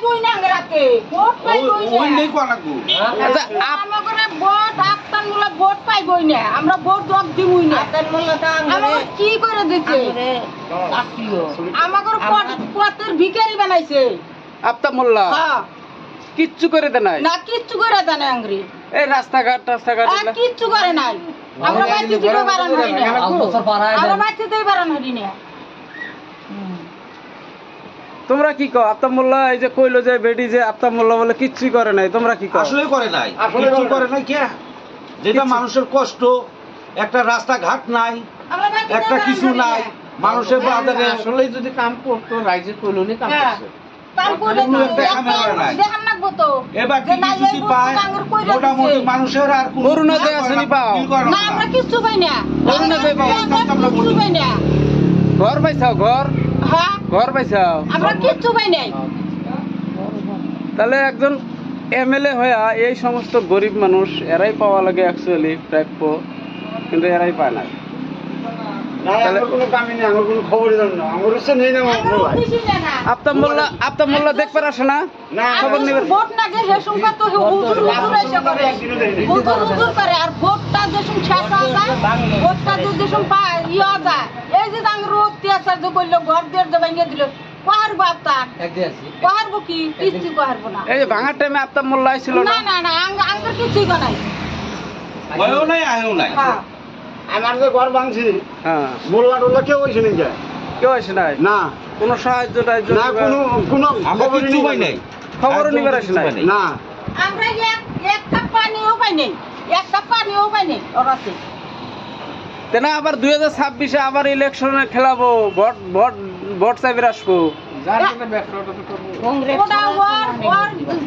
পাইবই না রাতে ভোট পাইবই না ওই নেই কোন লাগু আচ্ছা আমাগরে ভোট আক্তান মুলা ভোট পাইবই না আমরা ভোট দক দিবই না আক্তান মুলা তা আমরা কি করে দিতে আকিও আমাগরে পথের ভিখারি বানাইছে আক্তান মোল্লা হ্যাঁ কিচ্ছু করে দেয় নাই না কিচ্ছু করে দেয় না আংরি এই রাস্তাঘাট কিচ্ছু করে নাই আমরা বাইতে দিতে পারান হই না আমরা বাইতে দিতে পারান হই না তোমরা কি কও আক্তার মোল্লা এই যে কইলো যে বেডি যে আক্তার মোল্লা বলে কিচ্ছু করে নাই তোমরা কি কও আসলে করে নাই কিচ্ছু করে নাই কে যেটা মানুষের কষ্ট একটা রাস্তা ঘাট নাই একটা কিছু নাই মানুষের বাজারে আসলে যদি কাম করতো রাইজে কলোনি কাম করছে মানুষের আর ঘর পাইছাও ঘর পাইছাও তাহলে একজন এমএলএ হইয়া এই সমস্ত গরিব মানুষ এরাই পাওয়া লাগে অ্যাকচুয়ালি প্রাপ্য কিন্তু এরাই পায় না আক্তার মোল্লা দেখবার আসে না খবর নেবেন ভোট না যে সংখ্যা তো করে আর ভোটটা যে সংখ্যা ভোটটা যে সংখ্যা ইয়া যায় এই যে ডাঙ্গর অত্যাচার যে করলো ঘর দিয়ে ভেঙে দিল পারবো আপনার পারবো কি কিচ্ছু পারবো না এই যে ভাঙার টাইমে আক্তার মোল্লা আইছিল না না না আঙ্গার কিছুই নাই ভয়ও নাই আয়ও নাই আমার যে ঘর ভাঙছি হ্যাঁ মোল্লা টোল্লা কেউ হয়েছে নাকি কেউ আসে নাই না কোনো সাহায্য টাহায্য না কোনো কিছু পাই নাই খবরও নিবার আসে নাই না আমরা এক কাপ পানিও পাই নাই এক কাপ পানিও পাই নাই ওরাতে তেনা আবার 2026-এ আবার ইলেকশনে খেলাবো ভোট চাইবে আসবো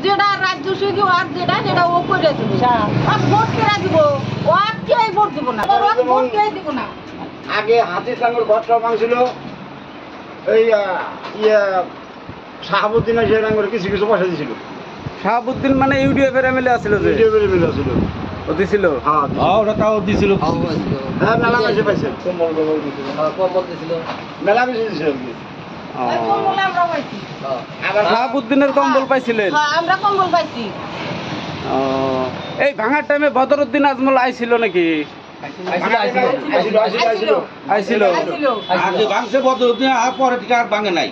যেটা রাজ্য শুধু আর যেটা ও করে দেবে ভোট কেনা দিব ও কে ভোট দিব না ভোট কে দিব না আগে হাতি সাঙ্গর ঘরটা ভাঙছিল এই শাহাবুদ্দিন এসে রাঙ্গর কিছু কিছু পয়সা দিছিল শাহাবুদ্দিন মানে ইউডিএফ এর এমএলএ আছিল যে ইউডিএফ এর ছিল ও দিছিল হ্যাঁ ওরা তাও দিছিল হ্যাঁ মেলা বেশি পাইছে কম্বল দিছিল হ্যাঁ কম্বল দিছিল মেলা বেশি দিছিল শাহাবুদ্দিনের কম্বল পাইছিলেন আমরা কম্বল পাইছি এই ভাঙার টাইমে বদরুদ্দিন আজমল আইছিল নাকি আইছিল আগে ভাঙছে বদরুদ্দিন আর পরে ঠিক আর ভাঙে নাই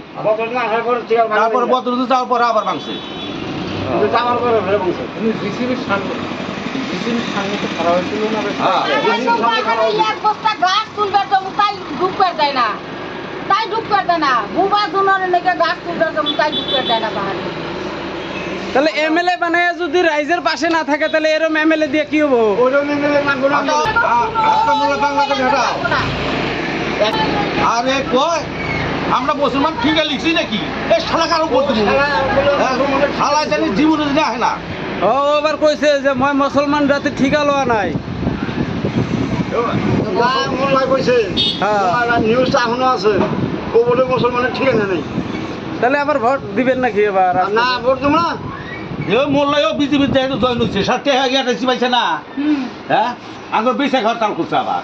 তারপরে বদরুদ্দিন যাওয়ার পরে আবার ভাঙছে খারাপ হয়েছিল না গাছ তুলবার জন্য তাই ঢুকবার দেয় না তাই ঢুকবার দেয় না বুবা জনের নাকি গাছ তুলবার জন্য তাই ঢুকবার দেয় না বাহারে তাহলে এমএলএ বানায় যদি রাইজের পাশে না থাকে তাহলে এরকম এমএলএ দিয়ে কি হবো আরে কয় আমরা মুসলমান ঠিকা লিখছি নাকি এই শালা কারো বলতে শালা জানি জীবনে যদি আহে না ও এবার কইছে যে মই মুসলমান জাতি ঠিকা লওয়া নাই নিউজটা এখনো আছে ও বলে মুসলমানের ঠিকানা নেই তাহলে আবার ভোট দিবেন নাকি এবার না ভোট দেবো না মোল্লাইও বিজেপির জয়েন হচ্ছে সাথে পাইছে না হ্যাঁ আগে বেশি ঘর তাল করছে আবার